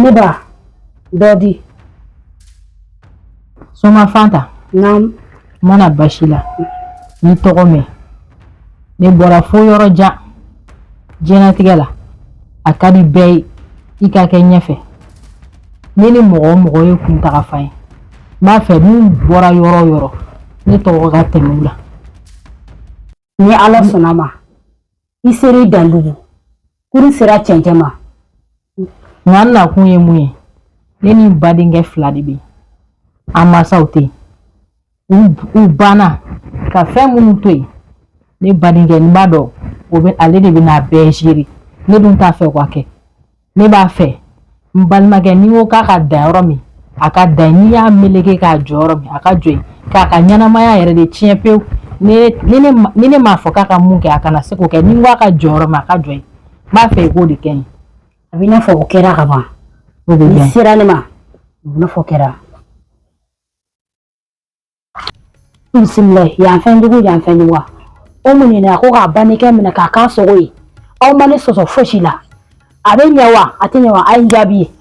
Neba, Dodi. Soma Fanta. Nam. Mana Bashila. Ni togome. Ne bora fo yoro ja. Jena tigala. Akadi bay. Ika ke ɲɛfɛ. Ne ni mɔgɔ ye kun taga fa ye. M'a fɛ ni bɔra yɔrɔ yɔrɔ ne tɔgɔ ka tɛmɛ u la. Ni Ala sɔnna ma. I seri dandugu. Kuri sera cɛncɛn ma. Nka n nakun ye mun ye. Ne ni n badenkɛ 2 de bɛ yen. An masaw tɛ yen. U banna ka fɛn minnu to yen. Ne badenkɛ n b'a dɔn ale de bɛna bɛɛ gérer. Ne dun t'a fɛ k'a kɛ. Ne b'a fɛ n balimakɛ ni ko k'a ka da yɔrɔ min a ka da yen. N'i y'a meleke k'a jɔ yɔrɔ min a ka jɔ yen. K'a ka ɲɛnamaya yɛrɛ de tiɲɛ pewu. Ni ne m'a fɔ k'a ka mun kɛ a kana se k'o kɛ. Ni n ko a ka jɔ yɔrɔ min a ka jɔ yen. N b'a fɛ i k'o de kɛ yen. A b'i n'a fɔ o kɛra ka ban. O bɛ Ni sera ne ma a b'i n'a fɔ kɛra. Bisimila yan fɛn jugu yan fɛn jugu. O mun ɲinɛ ko k'a banikɛ minɛ k'a k'a sogo ye. Aw ma ne sɔsɔ fosi la. A bɛ ɲɛ wa a tɛ ɲɛ wa a ye n jaabi ye.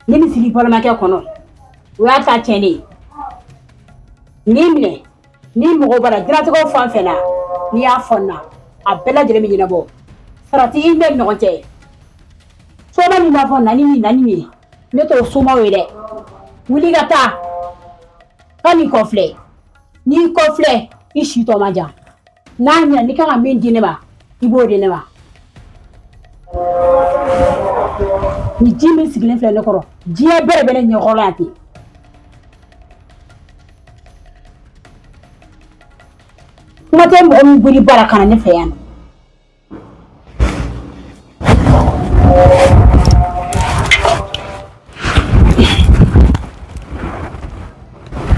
Ne bɛ sigi balimakɛ kɔnɔ o y'a ta tiɲɛ de ye. N'i minɛ ni mɔgɔ bara diɲɛlatigɛw fan fɛn na n'i y'a fɔ n na a bɛɛ lajɛlen bɛ ɲɛnabɔ. Farati i bɛ ni ɲɔgɔn cɛ. Soma min b'a fɔ nani min ne t'o somaw ye dɛ. Wuli ka taa ka n'i kɔfilɛ. N'i kɔfilɛ i si tɔ man jan. N'a ɲɛna n'i kan ka min di ne ma i b'o di ne ma. Ni ji min sigilen filɛ ne kɔrɔ diɲɛ bɛɛ bɛ ne ɲɛkɔrɔ yan ten. Kuma tɛ mɔgɔ min boli bara ka na ne fɛ yan.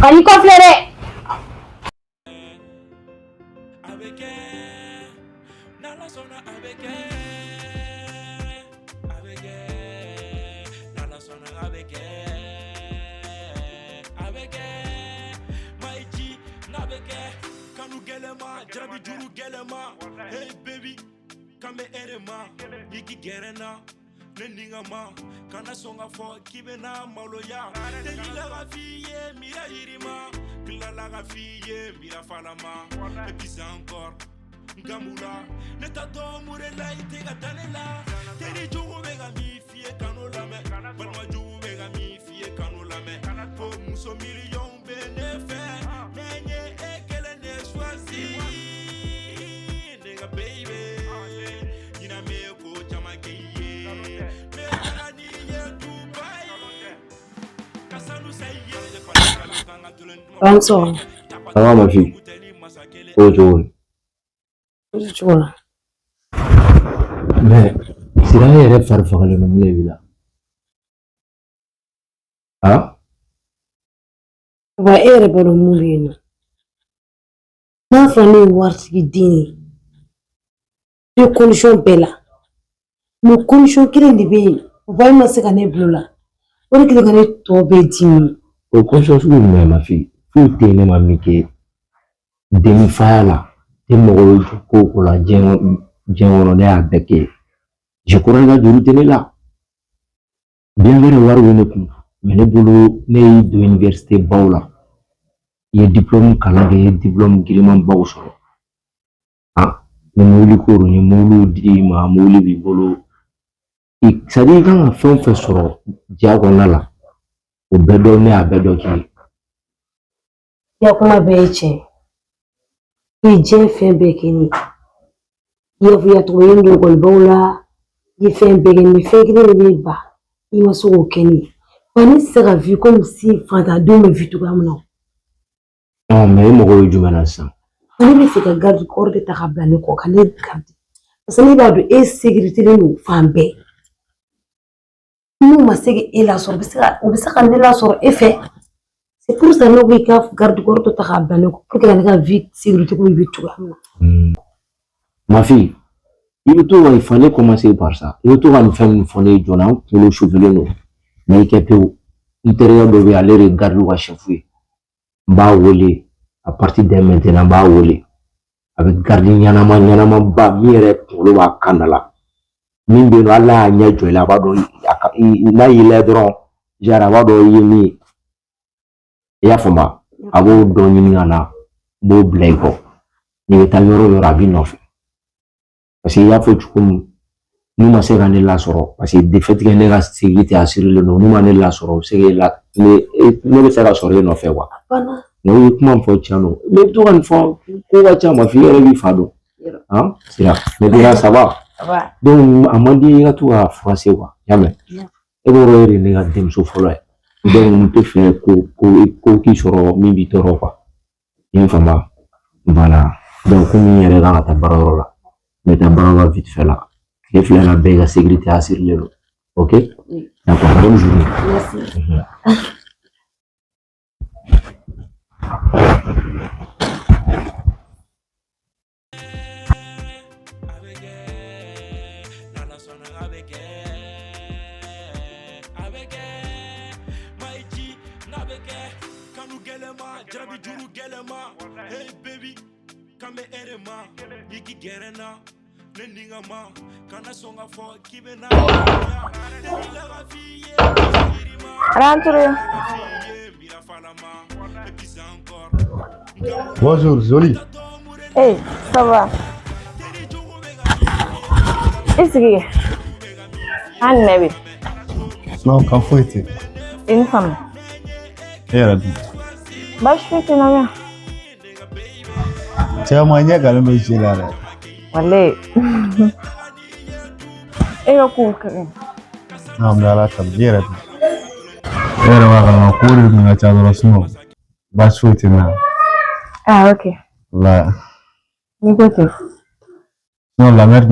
Ka n'i kɔfilɛ dɛ. Hey baby, come here, ma. Yiki gerena, nendinga ma. Kana songa fo kibena maloya. Tejila ga fiye mira irima, kilala ga fiye mira falama. Et puis encore, ngamula. Neta do murela itega tanela. Teri jogo bega mi fiye kanola me. Balma jogo bega mi fiye kanola me. Po muso million benefe, nenye ekele ne choisi. Baby, you know me go Jamaica, me gani ye Dubai. Kasanu say ye. Bonsoir. Ça va ma fille? Bonjour. Bonjour. Mais c'est là il y a faire le même là. Hein? Wa ere bolo mulino. Na fani warsi dini. Les conditions belles là. Les conditions qui rendent bien. Vous voyez ma c'est qu'on est bleu là. On est que qu'on est tombé dimi. Les conditions sont bien ma fille. Faut tenir ma mique. Demi fire là. Des moraux ko la bien on est avec. Je crois que je tenir là. Bien vrai voir où est mais le boulot n'est de l'université Baoula. Il y a diplôme calendrier, diplôme gréement Baousson. Ah. Ni muli koro ni mulu di ma muli bi bolo sadi kan fɛn fɛn sɔrɔ diya kɔnɔna la o bɛɛ dɔ ne a bɛɛ dɔ k'i Ya kuma bɛɛ ye tiɲɛ i diɲɛ fɛn bɛɛ kɛ ni ya tɔgɔ ye don ekɔlibaw la i ye fɛn bɛɛ kɛ ni fɛn kelen de bɛ ba i ma se k'o kɛ ni wa ne tɛ se ka vi comme si fantandenw bɛ vi cogoya min na. non mais e mago bɛ jumɛn na sisan. Ne bɛ fɛ ka garde corps de ta ka bila ne kɔ ka ne garde parce que ne b'a dɔn e sécurité don fan bɛɛ n'u ma se e lasɔrɔ o bɛ se ka ne lasɔrɔ e fɛ c'est pour ça ne ko i ka garde corps dɔ ta ka bila ne kɔ pour que ne ka vie sécurité ko bɛ cogoya min na. Ma fille i bɛ to ka il fallait commencer par ça i bɛ to ka nin fɛn min fɔ ne ye joona n kunkolo sufɛlen don mais i kɛ pewu terikɛ dɔ bɛ yen ale de garde ka chef ye n b'a wele à partir de maintenant n b'a wele a bɛ garde ɲanama ba min yɛrɛ kunkolo b'a kan da la min bɛ yen nɔ hali n'a y'a ɲɛ jɔ i la a b'a dɔn n'a y'i layɛ dɔrɔn genre a b'a dɔn i ye min ye i y'a faamu a b'o dɔn ɲini ka na n b'o bila i kɔ n'i bɛ taa yɔrɔ o yɔrɔ a b'i nɔfɛ parce que i y'a fɔ cogo min n'u ma se ka ne lasɔrɔ parce que de fait que ne ka sécurité assurée don n'u ma ne lasɔrɔ u bɛ se k'e la ne bɛ se ka sɔrɔ e nɔfɛ quoi n'o ye kuma fɔ tiɲɛ don mais i bɛ to ka nin fɔ ko ka ca ma f'i yɛrɛ b'i fa dɔn sira maintenant ça va donc a man di i ka to ka furase quoi y'a mɛn e b'o yɔrɔ de ne ka denmuso fɔlɔ ye donc n tɛ fɛ ko k'i sɔrɔ min b'i tɔɔrɔ quoi i ye faamu voilà donc komi n yɛrɛ kan ka taa baarayɔrɔ la n bɛ taa baarayɔrɔ la vite fait la tile filɛ la bɛɛ ka sécurité assurée don ok d'accord bonne journée merci Hey baby, come here, ma. Niki gerena, nendinga ma. Kana songa for kibena. Rentre. Bonjour, Jolie. Hey, ça va? Ici, un nébé. Non, quand faut être. Une femme. Et elle a dit. Bah, je fais que non. Tiens, moi, il y a quand même un là. Allez. Et le coup, non, mais là, ça me dit. Elle a dit. Elle a dit. Bah, je fais que non. Ah, ok. Là. Écoutez. Non, la mère.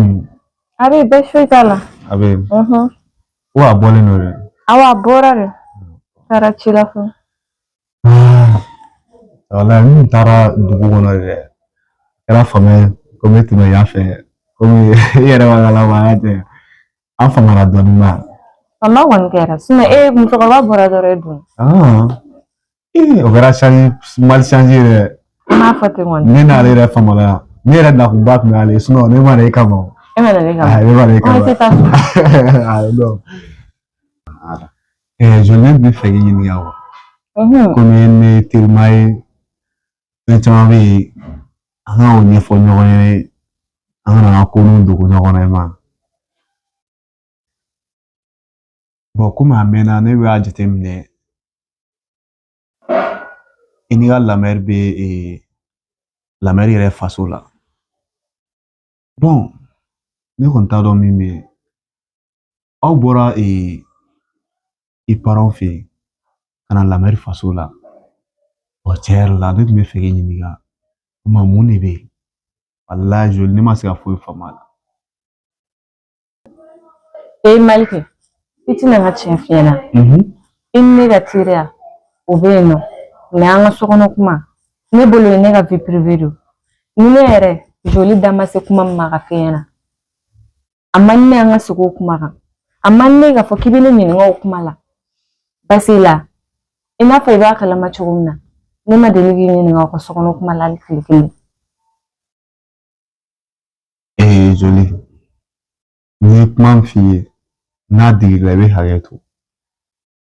Ah oui, bah, je fais ça là. Ah oui. Où a bolé nous? Ah ouais, borale. Ça a tiré la fin. Voilà, nous tara dugu kɔnɔ yɛrɛ kɛra fama komi tun bɛ yan fɛ komi i yɛrɛ b'a la wa tɛ an famana dɔɔnin ma. Fama kɔni kɛra musokɔrɔba bɔra dɔrɔn e dun. O kɛra mali change yɛrɛ. N m'a fɔ ten kɔni. Ne n'ale yɛrɛ famana ne yɛrɛ nakunba tun b'ale ne ma na e kama. E ma na ne kama. Ne ma na e kama. An tɛ taa. Non. Je ne bɛ fɛ k'i ɲininka wa. Komi ne terima ye. Fɛn caman bɛ yen an ka o ɲɛfɔ ɲɔgɔn ye an kana an ka ko ninnu dogo ɲɔgɔn na ma bon komi a mɛnna ne b'a jateminɛ i ni ka lamɛri bɛ lamɛri yɛrɛ faso la bon ne kɔni t'a dɔn min bɛ yen aw bɔra i parents fɛ yen ka na lamɛri faso la. Tiɲɛ yɛrɛ la ne tun bɛ fɛ k'i ɲininka mun de bɛ yen walayi Joli ne ma se ka foyi faamu a la. Maliki i tɛna n ka tiɲɛ f'i ɲɛna i ni ne ka teriya o bɛ yen nɔ mais an ka sokɔnɔ kuma ne bolo ye ne ka vie privée don ni ne yɛrɛ Joli da ma se kuma min ma ka f'i ɲɛna a man di ne an ka segin o kuma kan a man di ne k'a fɔ k'i bɛ ne ɲininka o kuma la basi la i n'a fɔ i b'a kalama cogo min na. Ne ma deli k'i ɲininka o ka sokɔnɔ kuma la hali tile kelen. Joli n'i ye kuma min f'i ye n'a digirila i bɛ hakɛ to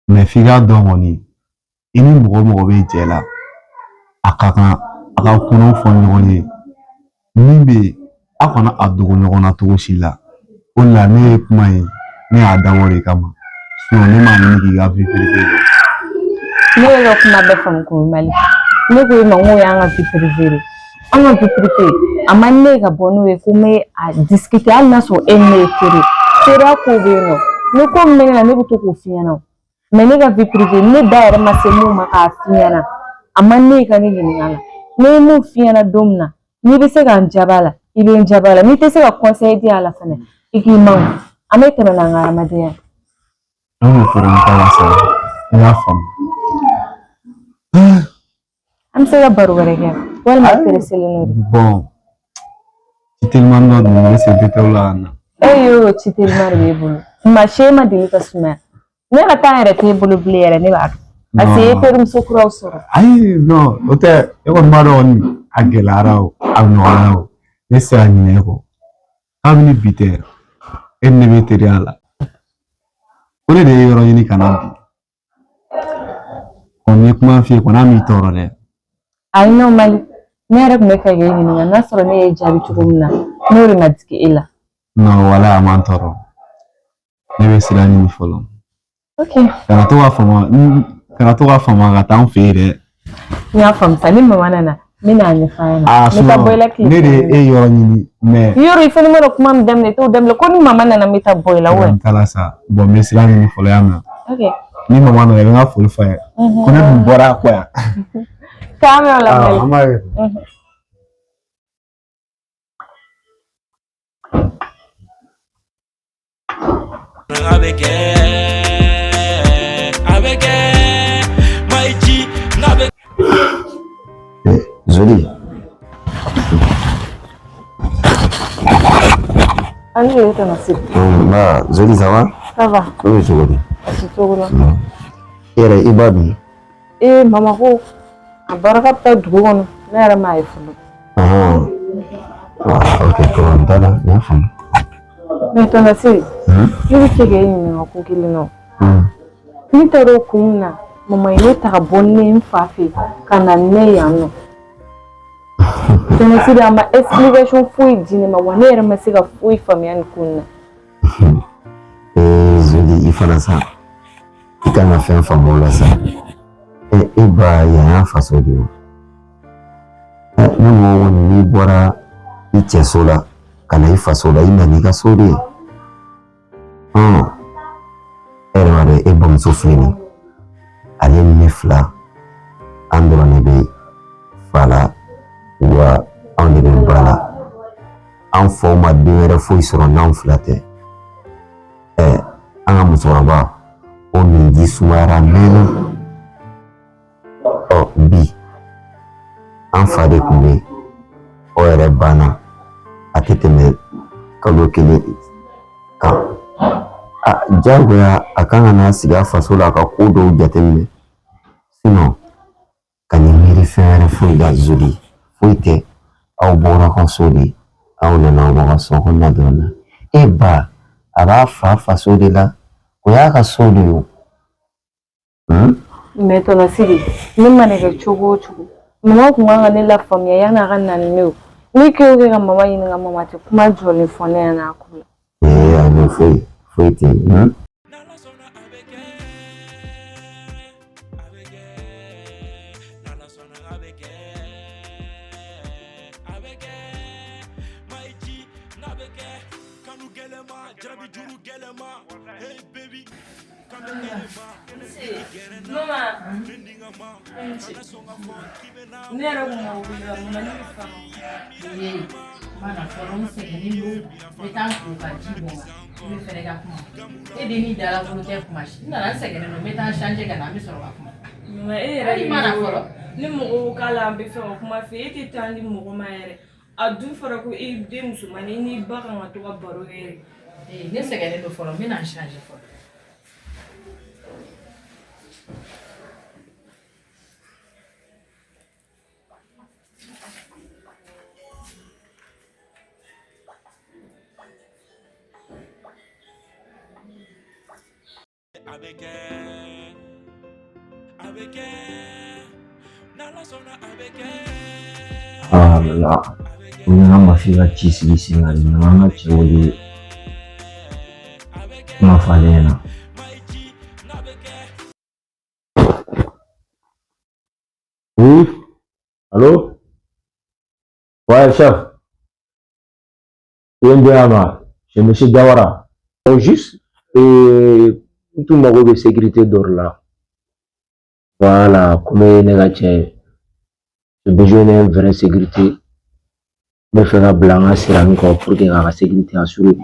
mais f'i k'a dɔn kɔni i ni mɔgɔ o mɔgɔ bɛ jɛ la a ka kan a ka kumaw fɔ ɲɔgɔn ye min bɛ yen aw kana a dogo ɲɔgɔn na cogo si la o de la ne ye kuma ye ne y'a dabɔ de kama sinon ne m'a ɲini k'i ka vie privée don. Ne bɛ ka kuma bɛɛ faamu ko Mali. Ne ko i ma n ko y'an ka vie privée de an ka vie privée a man ne ka bɔ n'o ye ko n bɛ a discuter hali n'a sɔrɔ e ni ne ye teri teriya ko bɛ yen nɔ ni ko min bɛ ne la ne bɛ to k'o f'i ɲɛna mais ne ka vie privée ne da yɛrɛ ma se mun ma k'a f'i ɲɛna a man ne ka ne ɲininka la ne ye mun f'i ɲɛna don min na n'i bɛ se ka n jaba la i bɛ n jaba la n'i tɛ se ka conseil di a la fana i k'i man an bɛ tɛmɛ n'an ka hadamadenya. An k'o fara an ta la sa i y'a faamu. An bɛ se ka baro wɛrɛ kɛ walima pereselen don. Bon ci teliman dɔ dun bɛ se détail la ka na. E y'o ci teliman de b'e bolo maa si ma deli ka sumaya ne ka taa yɛrɛ t'e bolo bilen yɛrɛ ne b'a dɔn parce que e terimuso kuraw sɔrɔ ayi non o tɛ e kɔni b'a dɔn kɔni a gɛlɛyara o a nɔgɔyara o ne tɛ se ka ɲinɛ e kɔ kabini bi tɛ e ni ne bɛ teriya la ko ne de ye yɔrɔ ɲini ka na bi n ye kuma f'i ye kɔni a m'i tɔɔrɔ dɛ ayi non Mali ne yɛrɛ tun bɛ fɛ k'e ɲininka n'a sɔrɔ ne ye jaabi cogo min na n'o de ma digi e la non wala a man tɔɔrɔ ne bɛ sira ɲini fɔlɔ ok kana to ka fama ka taa an fɛ yen dɛ n y'a faamu sa ni mama nana n bɛna ɲɛf'a ɲɛna n bɛ taa bɔ i la tile ne de ye e yɔrɔ ɲini mais yɔrɔ i fana ma dɔn kuma min daminɛ i t'o daminɛ ko ni mama nana n bɛ taa bɔ i la wa n taara sa bon n bɛ sira ɲini fɔlɔ y'a mɛn ok ni mama nana i bɛ n ka foli f'a ye ko ne dun bɔra a kɔ yan k'an mɛn o la Mali an b'a ye Zoli. Allez, je vais merci. Bah, Zoli, ça va? Ça va. Oui, c'est bon. C'est tout là. Et Ibadu. Eh, maman, a baraka ta dugu kɔnɔ ne yɛrɛ m'a ye fɔlɔ. Ok, comment t'as là? Bien fait. Mais tonton Siri, ne bɛ se k'e ɲininka ko kelen na. N'i taara o kun na, maman ye ne ta ka bɔ ne n fa fɛ ka na ne yan nɔ. Tonton Siri a ma explication foyi di ne ma wa ne yɛrɛ ma se ka foyi faamuya nin ko in na. Zoli, i fana sa. I kan ka fɛn faamu o la sa. E ba yan y'a faso de ye. Ne ko n'i bɔra i cɛ so la ka na i faso la i nana i ka so de ye. E yɛrɛ b'a dɔn e bamuso filɛ nin ye ale ni ne fila an dɔrɔn de bɛ fa la wa anw de bɛ ba la an faw ma den wɛrɛ foyi sɔrɔ n'anw fila tɛ. An ka musokɔrɔba o nin ji sumayara mɛnna. Bi an fa de tun bɛ yen o yɛrɛ banna a tɛ tɛmɛ kalo kelen kan. Jagoya a kan ka n'a sigi a faso la a ka ko dɔw jateminɛ sinon ka nin miiri fɛn wɛrɛ foyi la Zoli foyi tɛ aw bɔra ka so de aw nana aw ka so kɔnɔna dɔrɔn na e ba a b'a fa faso de la o y'a ka so de ye. Mais tonton Siri, ne mana kɛ cogo o cogo mama tun kan ka ne lafaamuya yan'a ka na ni ne ye. N'i k'o kɛ ka mama ɲininka mama tɛ kuma jɔlen fɔ ne ɲɛna a ko la. Ani foyi tɛ yen. Ne yɛrɛ kun ma wuli la mun na ne bɛ fanga ye mana fɔlɔ n sɛgɛnnen don n bɛ taa n ko ka ji bɔn n bɛ fɛrɛ ka kuma e de ni dala bolo tɛ kuma si n nana n sɛgɛnnen don n bɛ taa changer ka na an bɛ sɔrɔ ka kuma. Mais e yɛrɛ mana fɔlɔ ni mɔgɔw k'a la an bɛ fɛ ka kuma fɛ e tɛ taa di mɔgɔ ma yɛrɛ a dun fɔra ko e den musomanni i n'i ba kan ka to ka baro kɛ yɛrɛ. ne sɛgɛnnen don fɔlɔ n bɛ na n changer fɔlɔ. La n ka mafi ka ci sigi sen kan nin an ka cɛ wele kuma f'ale ɲɛna. Oui, allô? Ouais, chef. Yendeyama, c'est monsieur Diawara. Juste, tout le monde de sécurité dort là. Voilà, comme il y a j'ai besoin d'une vraie sécurité. Je vais faire un blanc sur encore pour que la sécurité assurée.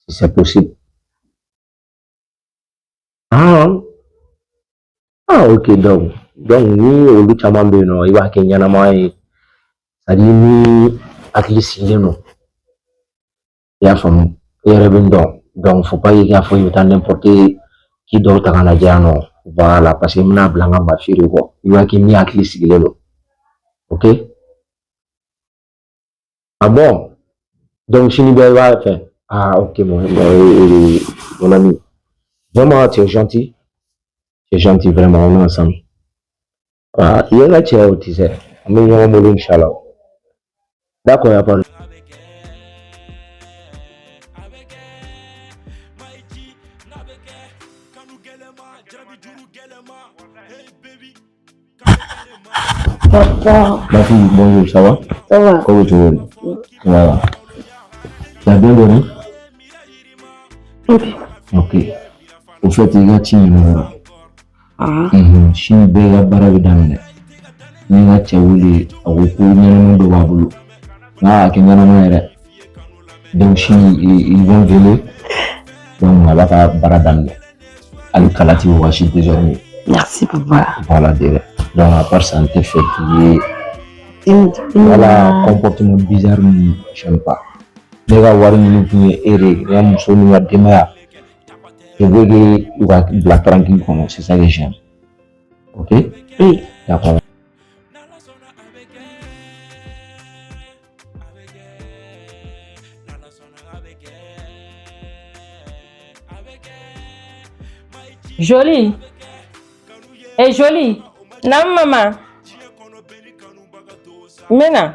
Si c'est possible. Ah, ok, donc, ni au bout de non, il va qu'il y en a moins. C'est-à-dire, ni à qui signer non. Il y a femme, il y a revenu donc, faut pas y avoir n'importe K'i dɔw ta ka lajɛ yan nɔ voilà parce que n bɛna bila n ka ma feere kɔ i b'a kɛ min hakili sigilen don ok ah bon donc sini bɛɛ b'a fɛ ah ok mon ami vraiment tu es gentil vraiment on est ensemble ah i ye n ka cɛ o ti se an bɛ ɲɔgɔn bolo inchallah d'accord y a pas de Papa, ma fille bonjour ça va ça va? comment tu vas voilà tu as bien dormi ok au fait i ka ci ɲininka sini bɛɛ ka baara bɛ daminɛ ni n ka cɛ wele a ko ko ɲɛnɛma dɔ b'a bolo n'a y'a kɛ ɲɛnɛma yɛrɛ donc sini ils vont venir donc a b'a ka baara daminɛ hali kala ti wagasi désormais Merci, papa. voilà déjà donc à part ça n tɛ fɛ k'i ye voilà comportement bizarre min j'aime pas ne ka wari ɲini kun ye e de ye n ka muso ni n ka denbaya je veux que u ka bila tranquille kɔnɔ c'est ça que j'aime ok Oui. d'accord Jolie. Eh, Jolie. Non, maman. Mena.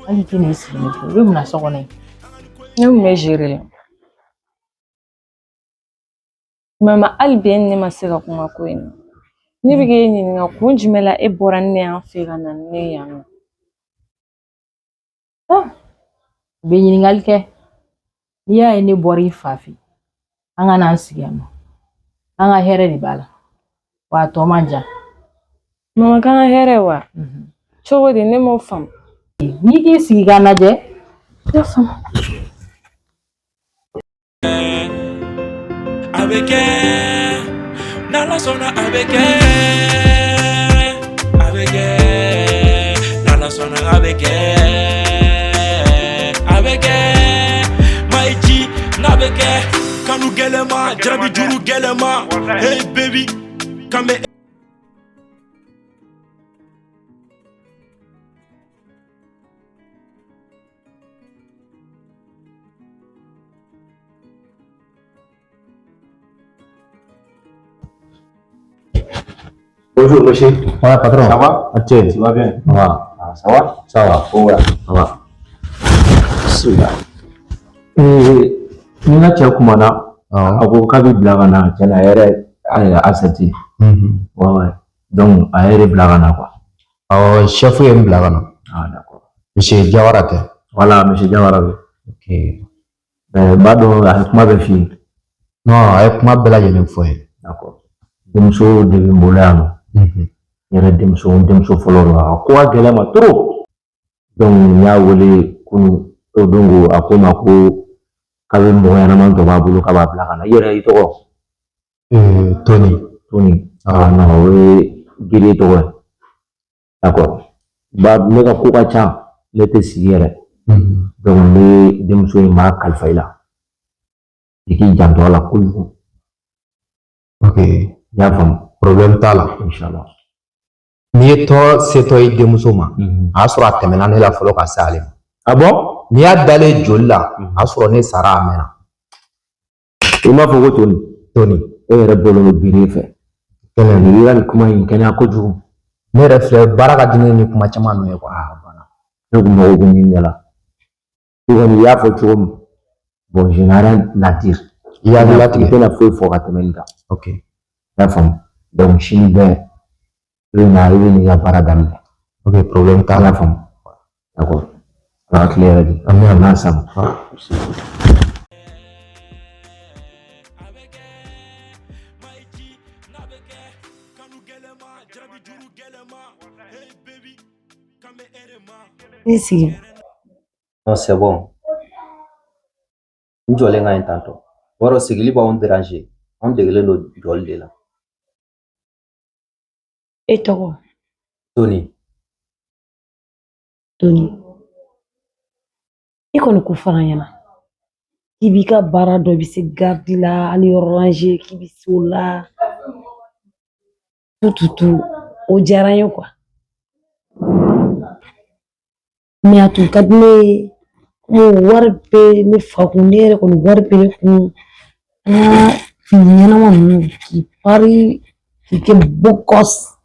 Hali tɛ nin sigi ne fɛ. U bɛ mun na so kɔnɔ yen? Ne kun bɛ gérer la. Mama, hali bi ne ma se ka kuma ko in na. Ne bɛ k'e ɲininka kun jumɛn la e bɔra ne yan fɛ ka na ne yan nɔ? U bɛ ɲininkali kɛ. N'i y'a ye ne bɔra i fa fɛ, an ka n'an sigi yan nɔ. An ka hɛrɛ de b'a la. Wa a tɔ man jan. Mama, k'an ka hɛrɛ wa? Cogo di ne m'o faamu. N'i k'i sigi k'a lajɛ, i b'a faamu. Avec elle, Nala sona avec elle, Nala sona avec elle, Maïti, n'avec elle, Kanu Gelema, Jabi Juru Gelema, hey baby, come here. Bonjour monsieur. Ouais, patron. Ça va? Ok. Tu vas bien? Ah, ça va? Ça va. Oh, voilà. Ça va. Super. Ni n ka cɛ kumana a ko k'a bɛ bila ka na cɛn na a yɛrɛ accepté. Ouais. Donc a yɛrɛ bila ka na quoi. Chef ye n bila ka na. Ah d'accord. Monsieur Jawara tɛ. Voilà monsieur Jawara bɛ. Ok. B'a dɔn a ye kuma bɛɛ f'i ye. Non, a ye kuma bɛɛ lajɛlen fɔ ye. D'accord. Denmuso de bɛ n bolo yan nɔ. N yɛrɛ denmuso fɔlɔ don a ko ka gɛlɛn ma trop. Donc n y'a wele kunun o don a ko n ma ko k'a bɛ mɔgɔ ɲɛnama dɔ b'a bolo k'a b'a bila ka na. I yɛrɛ i tɔgɔ? Tony. Ah non o ye Giri tɔgɔ ye. D'accord. Ne ka ko ka ca ne tɛ sigi yɛrɛ. Donc n bɛ denmuso in ma kalifa i la. I k'i janto a la kojugu. Ok. I y'a faamu. Problème t'a la. Inchallah. N'i ye tɔ setɔ i denmuso ma, a y'a sɔrɔ a tɛmɛna ne la fɔlɔ ka se ale ma. Ah bon? N'i y'a dalen joli la, a y'a sɔrɔ ne sara a mɛnna. I m'a fɔ ko Tony. E yɛrɛ bɔlen don Biri fɛ. N'i ka nin kuma in kɛnɛya kojugu. Ne yɛrɛ filɛ baara ka di ne ni kuma caman ninnu ye quoi. Ne kun mago bɛ nin de la. I kɔni i y'a fɔ cogo min. Bon je n'ai rien à dire. I y'a latigɛ. I tɛna foyi fɔ ka tɛmɛ nin kan. Ok. I y'a faamu. Donc sini bɛɛ i bɛ na i bɛ n'i ka baara daminɛ. Ok problème t'a la. I y'a faamu. D'accord. Ala ka tile yɛrɛ di. An bɛ n'a samu. Non, c'est bon. N jɔlen ka ɲi tantɔ. O yɔrɔ sigili b'anw déranger. Anw degelen don jɔli de la. E tɔgɔ? Tony. Tony, i kɔni ko fara ɲɛna k'i b'i ka baara dɔ i bɛ se gardi la hali yɔrɔ ranger k'i bɛ se o la tututu o diyara n ye quoi mais a tun ka di ne ye ko wari bɛ ne fa kun ne yɛrɛ kɔni wari bɛ ne kun an ka fini ɲɛnama ninnu k'i pari k'i kɛ beau gosse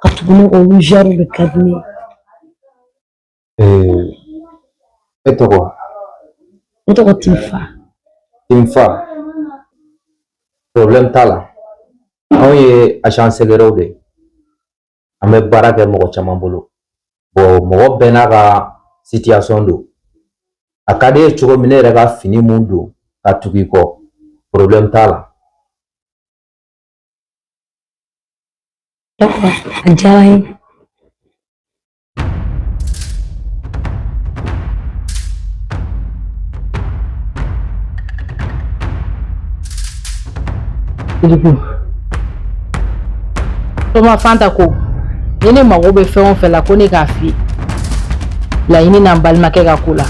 ka tugu ne olu genre de ka di ne ye. E tɔgɔ? Ne tɔgɔ Tinfa. Tinfa, problème t'a la. Anw ye agent sɛgɛrɛw de ye. An bɛ baara kɛ mɔgɔ caman bolo. Bon mɔgɔ bɛɛ n'a ka situation don. A ka di e cogo min ne yɛrɛ ka fini mun don ka tugu i kɔ, problème t'a la. D'accord, a diyara n ye. Toma Fanta ko ni ne mago bɛ fɛn o fɛn la ko ne k'a f'i ye laɲini n'an balimakɛ ka ko la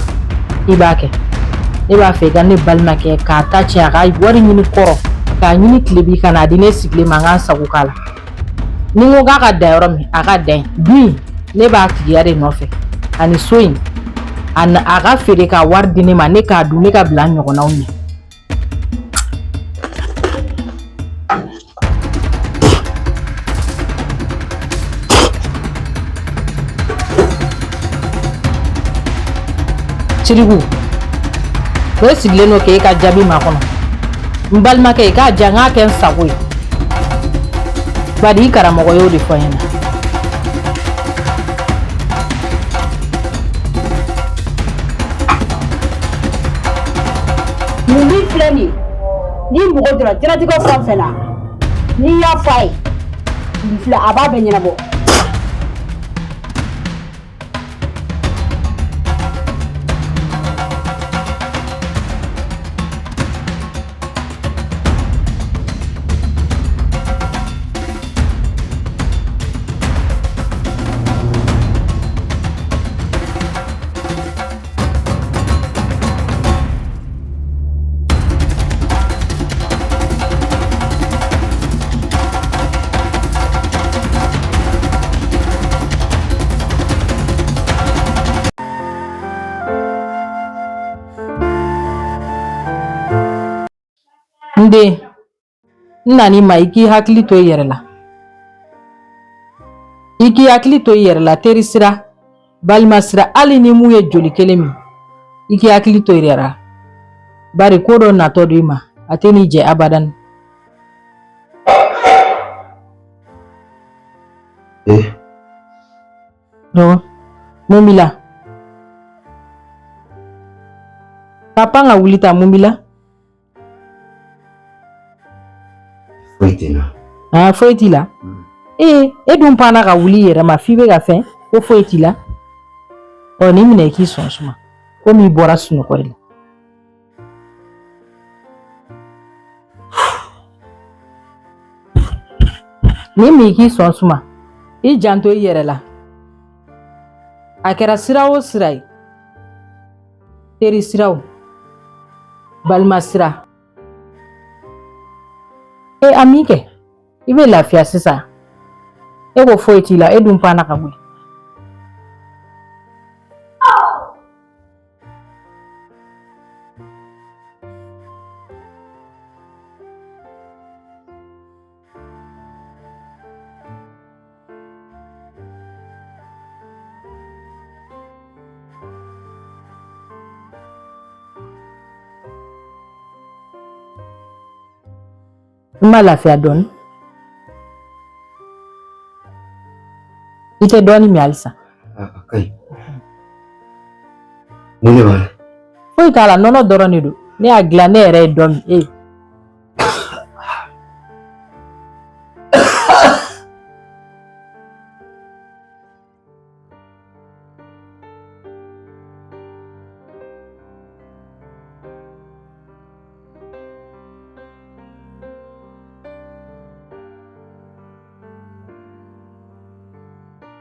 i b'a kɛ ne b'a fɛ i ka ne balimakɛ k'a ta tiɲɛ a ka wari ɲini kɔrɔ k'a ɲini tilebi ka n'a di ne sigilen ma an k'an sago k'a la ni n ko k'a ka dan yɔrɔ min a ka dan yen ne b'a tigiya de nɔfɛ ani so in a ka feere ka wari di ne ma ne k'a dun ne ka bila n ɲɔgɔnnaw ɲɛ. Sirigu o sigilen n'o kɛ e ka jaabi ma kɔnɔ n balimakɛ i k'a ja n k'a kɛ n sago ye bari i karamɔgɔ y'o de fɔ n ɲɛna. Mun min filɛ nin ye ni mɔgɔ jɔra jɛnatigɛ fɛn o fɛn na n'i y'a fɔ a ye nin filɛ a b'a bɛɛ ɲɛnabɔ. Nde n nan'i ma i k'i hakili to i yɛrɛ la i k'i hakili to i yɛrɛ la teri sira balima sira hali ni mun ye joli kelen min i k'i hakili to i yɛrɛ la bari ko dɔ natɔ do i ma a tɛ n'i jɛ abadan. Mun b'i la papa ka wuli ta mun b'i la. Foyi tɛ n na. Foyi t'i la e dun panna ka wuli i yɛrɛ ma f'i bɛ ka fɛn ko foyi t'i la ni minɛ i k'i sɔn suma komi i bɔra sunɔgɔ de la. Ni min i k'i sɔn suma i janto i yɛrɛ la a kɛra sira o sira ye teri siraw balima sira a min kɛ i bɛ lafiya sisan e ko foyi t'i la e dun panna ka wuli. N ma lafiya dɔɔni i tɛ dɔɔni min halisa. Ayi mun de b'a la. Foyi t'a la nɔnɔ dɔrɔn de don ne y'a dilan ne yɛrɛ ye dɔ min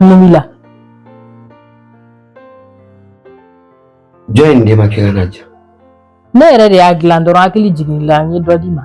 mun b'i la Jɔn in de ma kɛ ka na ja. Ne yɛrɛ de y'a dilan dɔrɔn hakili jiginna n ye dɔ di ma.